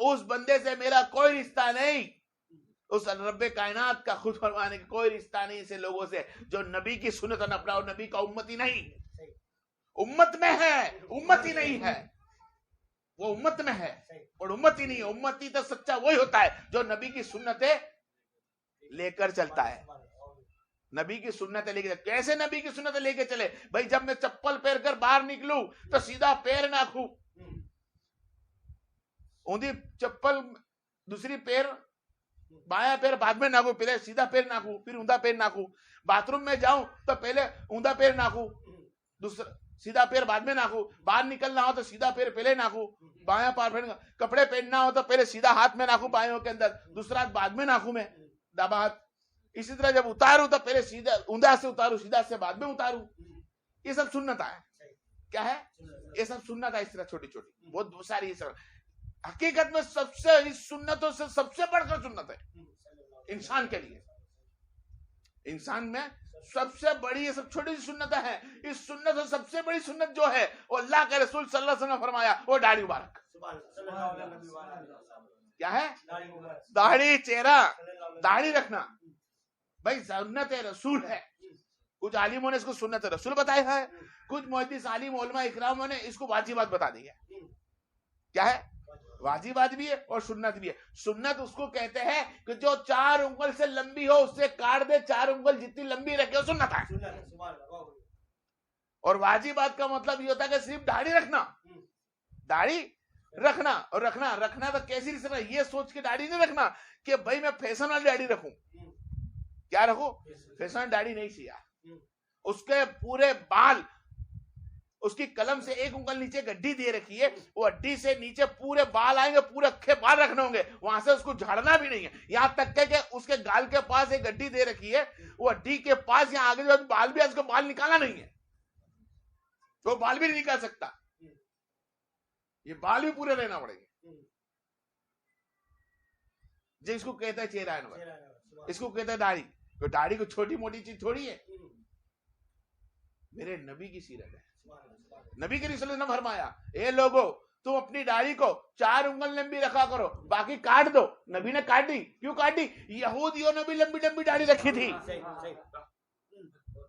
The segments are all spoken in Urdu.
اس بندے سے میرا کوئی رشتہ نہیں، اس رب کائنات کا خود فرمانے کا کوئی رشتہ نہیں ایسے لوگوں سے جو نبی کی سنت نہ اپنا اور نبی کا امتی نہیں، امت میں ہے امتی نہیں ہے، وہ امت میں ہے اور امتی نہیں ہے۔ امتی تو سچا وہی ہوتا ہے جو نبی کی سنتیں لے کر چلتا ہے، نبی کی سنتیں لے کے کیسے نبی کی سنتیں لے کے چلے؟ بھائی جب میں چپل پہن کر باہر نکلوں تو سیدھا پیر ناکھوں، اوندھی چپل دوسری پیر بایاں پیر بعد میں ناکھوں، پہلے سیدھا پیر ناکھوں پھر اوندا پیر ناکھوں، باتھ روم میں جاؤں تو پہلے اوندا پیر ناکھوں دوسرا سیدھا پیر بعد میں ناکھوں، باہر نکلنا ہو تو سیدھا پیر پہلے ناکھوں، بایاں پیر پہن کپڑے پہننا ہو تو پہلے سیدھا ہاتھ میں ناکھوں بایوں کے اندر، دوسرا ہاتھ بعد میں ناکھوں میں دابا ہاتھ، اسی طرح جب اتاروں تو پہلے سیدھا اوندا سے اتاروں سیدھا سے بعد میں اتاروں، یہ سب سنت ہے۔ کیا ہے یہ سب سنت ہے، اس طرح چھوٹی چھوٹی بہت ساری، حقیقت میں سب سے اس سنتوں سے سب سے بڑھ کر سنت ہے انسان کے لیے، انسان میں سب سے بڑی یہ سب چھوٹی سی سنتیں ہیں، اس سنت سے سب سے بڑی سنت جو ہے وہ اللہ کے رسول صلی اللہ علیہ وسلم نے فرمایا وہ داڑھی مبارک۔ کیا ہے؟ داڑھی، چہرہ، داڑھی رکھنا بھائی سنت رسول ہے۔ کچھ عالموں نے اس کو سنت رسول بتایا ہے، کچھ محدث عالم علماء اکرام نے اس کو واجبات بتا دی ہے۔ کیا ہے؟ واجبات بھی ہے اور سنت بھی ہے۔ سنت اس کو کہتے ہیں کہ جو 4 انگل سے لمبی ہو اس سے کاٹ دے، 4 انگل جتنی لمبی رکھے وہ سنت ہے۔ اور واجبات کا مطلب یہ ہوتا ہے کہ صرف داڑھی رکھنا، داڑھی رکھنا، اور رکھنا تو کیسی رکھنا، یہ سوچ کے داڑھی نہیں رکھنا کہ بھائی میں فیشن والی داڑھی رکھوں۔ کیا رکھوں؟ فیشن والی داڑھی نہیں چاہیے، اس کے پورے بال، اس کی قلم سے 1 انگل نیچے گڈی دے رکھی ہے، وہ ہڈی سے نیچے پورے بال آئیں گے، پورے اکھے بال رکھنے ہوں گے، وہاں سے اس کو جھاڑنا بھی نہیں ہے، یہاں تک کہ اس کے گال کے پاس ایک گڈی دے رکھی ہے، وہ ہڈی کے پاس یہاں آگے جو بال بھی ہے اس کو بال نکالنا نہیں ہے، تو بال بھی نہیں نکال سکتا، یہ بال بھی پورے رہنا پڑے گے۔ جی اس کو کہتا ہے چہرہ انور، اس کو کہتا ہے داڑھی۔ تو داڑھی کو چھوٹی موٹی چیز تھوڑی ہے، میرے نبی کی سیرت ہے۔ نبی کے رسول نے فرمایا اے لوگو تم اپنی داڑھی کو 4 انگل لمبی رکھا کرو، باقی کاٹ دو۔ نبی نے کاٹ دی، کیوں کاٹ دی؟ یہودیوں نے بھی لمبی لمبی داڑھی رکھی تھی،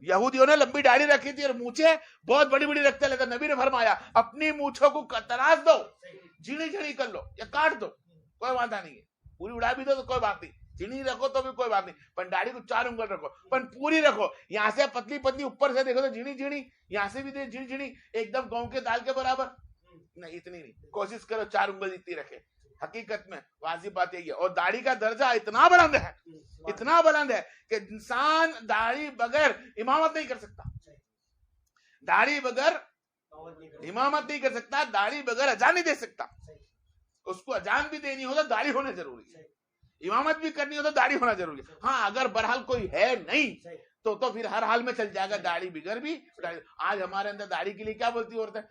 یہودیوں نے لمبی داڑھی رکھی تھی اور مونچھیں بہت بڑی بڑی رکھتے لیتے۔ نبی نے فرمایا اپنی مونچھوں کو تراش دو، جھیڑی جھیڑی کر لو یا کاٹ دو، کوئی بات نہیں ہے، پوری اڑا بھی دو تو کوئی بات نہیں، جھیڑی رکھو تو بھی کوئی بات نہیں، پر داڑھی کو 4 انگل رکھو، پر پوری رکھو، یہاں سے پتلی پتلی اوپر سے دیکھو تو جھیڑی جھیڑی، یہاں سے بھی جھیڑی جھیڑی، ایک دم گاؤں کے دال کے برابر نہیں، اتنی نہیں، کوشش کرو 4 انگل اتنی رکھے۔ حقیقت میں واضح بات یہی ہے، اور داڑھی کا درجہ اتنا بلند ہے، اتنا بلند ہے کہ انسان داڑھی بغیر امامت نہیں کر سکتا، داڑھی بغیر امامت نہیں کر سکتا، داڑھی بغیر اذان نہیں دے سکتا۔ اس کو اذان بھی دینی ہو تو داڑھی ہونا ضروری ہے، امامت بھی کرنی ہو تو داڑھی ہونا ضروری ہے۔ ہاں اگر بہرحال کوئی ہے نہیں تو پھر ہر حال میں چل جائے گا، داڑھی بغیر بھی۔ آج ہمارے اندر داڑھی کے لیے کیا بولتی عورتیں،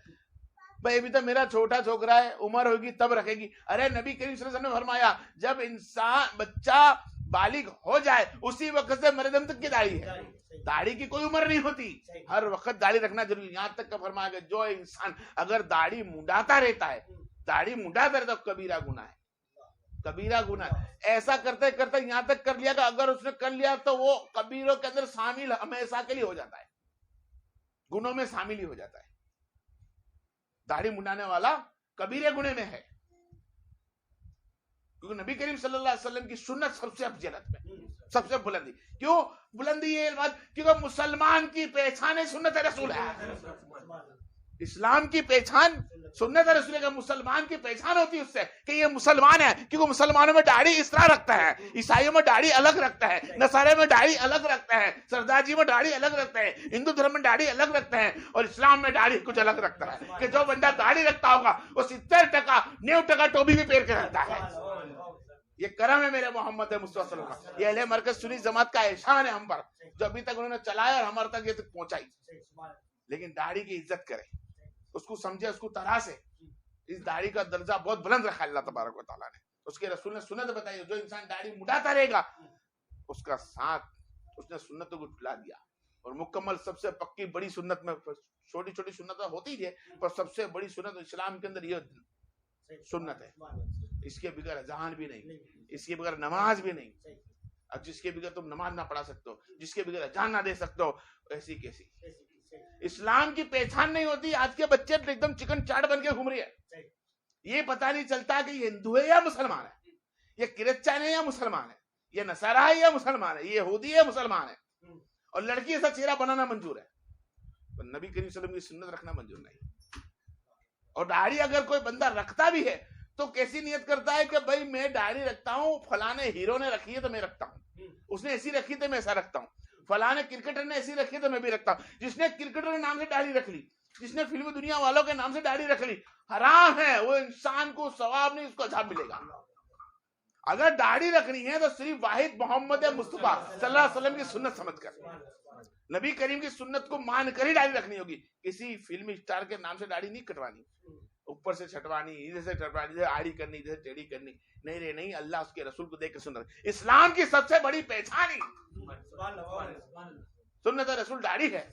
بھائی ابھی تو میرا چھوٹا چھوکرا ہے، عمر ہوگی تب رکھے گی۔ ارے نبی کریم صلی اللہ علیہ وسلم نے فرمایا جب انسان بچہ بالغ ہو جائے اسی وقت سے مرے دم تک کی داڑھی ہے، داڑھی کی کوئی عمر نہیں ہوتی، ہر وقت داڑھی رکھنا ضروری ہے۔ یہاں تک کہ فرمایا کہ جو انسان اگر داڑھی منڈاتا رہتا ہے، داڑھی منڈاتا رہتا ہے، کبیرہ گناہ ہے، کبیرہ گناہ۔ ایسا کرتے کرتے یہاں تک کر لیا کہ اگر اس نے کر لیا تو وہ کبیروں کے اندر شامل ہمیشہ کے لیے ہو جاتا ہے، گناہوں میں شامل ہی ہو جاتا ہے۔ داڑھی منڈانے والا کبیرے گناہ میں ہے، کیونکہ نبی کریم صلی اللہ علیہ وسلم کی سنت سب سے افضلیت میں، سب سے بلندی۔ کیوں بلندی؟ یہ بات کیونکہ مسلمان کی پہچان سنت رسول ہے، اسلام کی پہچان سنت رسول ہے، مسلمان کی پہچان ہوتی ہے اس سے کہ یہ مسلمان ہے، کیونکہ مسلمانوں میں داڑھی اس طرح رکھتا ہے، عیسائیوں میں داڑھی الگ رکھتا ہے، نصارے میں داڑھی الگ رکھتا ہے، سردار جی میں داڑھی الگ رکھتا ہے، ہندو دھرم میں داڑھی الگ رکھتا ہے، اور اسلام میں داڑھی کچھ الگ رکھتا ہے کہ جو بندہ داڑھی رکھتا ہوگا وہ 70% 90% ٹوپی بھی پہن کے رہتا ہے۔ یہ کرم ہے میرے محمد مصطفیٰ صلی اللہ علیہ وسلم، یہ اہل مرکز سنی جماعت کا احسان ہے ہم پر، جو ابھی تک انہوں نے چلایا اور ہمارے تک یہ تک پہنچائی۔ لیکن داڑھی کی عزت کرے، اس کو سمجھے، اس کو تراشے، اس داڑھی کا درجہ بہت بلند رکھا اللہ تبارک و تعالیٰ نے۔ اس کے رسول نے سنت بتائی، جو انسان داڑھی مڈاتا رہے گا اس کا ساتھ، اس نے سنتوں کو جھٹلا دیا، اور مکمل سب سے پکی بڑی سنت میں چھوٹی چھوٹی سنت ہوتی ہے، پر سب سے بڑی سنت اسلام کے اندر یہ سنت ہے۔ اس کے بغیر اذان بھی نہیں, اس کے بغیر نماز بھی نہیں. اب جس کے بغیر تم نماز نہ پڑھا سکتے ہو, جس کے بغیر اذان نہ دے سکتے ہو, ایسی کیسی اسلام کی پہچان نہیں ہوتی. آج کے بچے ایک دم چکن چاٹ بن کے گھوم رہی ہے, یہ پتہ نہیں چلتا کہ یہ ہندو ہے یا مسلمان ہے, یہ کرسچن ہے یا مسلمان ہے, یہ نصارہ ہے یا مسلمان ہے, یہ یہودی ہے مسلمان ہے. اور لڑکی ایسا چہرہ بنانا منظور ہے, نبی کریم صلی اللہ علیہ وسلم کی سنت رکھنا منظور نہیں. اور داڑھی اگر کوئی بندہ رکھتا بھی ہے تو کیسی نیت کرتا ہے کہ بھائی میں داڑھی رکھتا ہوں, فلانے ہیرو نے رکھی ہے تو میں رکھتا ہوں, اس نے ایسی رکھی تو میں ایسا رکھتا ہوں, فلانے کرکٹر نے ایسی رکھی تو میں بھی رکھتا ہوں. جس نے کرکٹر کے نام سے داڑھی رکھ لی, جس نے فلمی دنیا والوں کے نام سے داڑھی رکھ لی, حرام ہے. وہ انسان کو ثواب نہیں, اس کو عذاب ملے گا. اگر داڑھی رکھنی ہے تو صرف واحد محمد مصطفیٰ صلی اللہ علیہ وسلم کی سنت سمجھ کر, نبی کریم کی سنت کو مان کر ہی داڑھی رکھنی ہوگی. کسی فلمی اسٹار کے نام سے داڑھی نہیں کٹوانی, اوپر سے چھٹوانی, ادھر سے چھٹوانی, ادھر آڑی کرنی, ادھر سے ٹیڑھی کرنی. نہیں رے نہیں, اللہ اس کے رسول کو دیکھ کے سنت. اسلام کی سب سے بڑی پہچان ہی سنت رسول داڑھی ہے.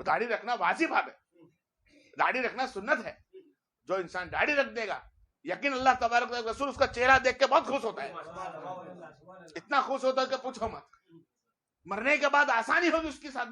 داڑھی رکھنا واجب ہے, داڑھی رکھنا سنت ہے. جو انسان داڑھی رکھ دے گا یقین اللہ تبارک رسول اس کا چہرہ دیکھ کے بہت خوش ہوتا ہے, اتنا خوش ہوتا ہے کہ پوچھو مت. مرنے کے بعد آسانی ہوگی اس کے ساتھ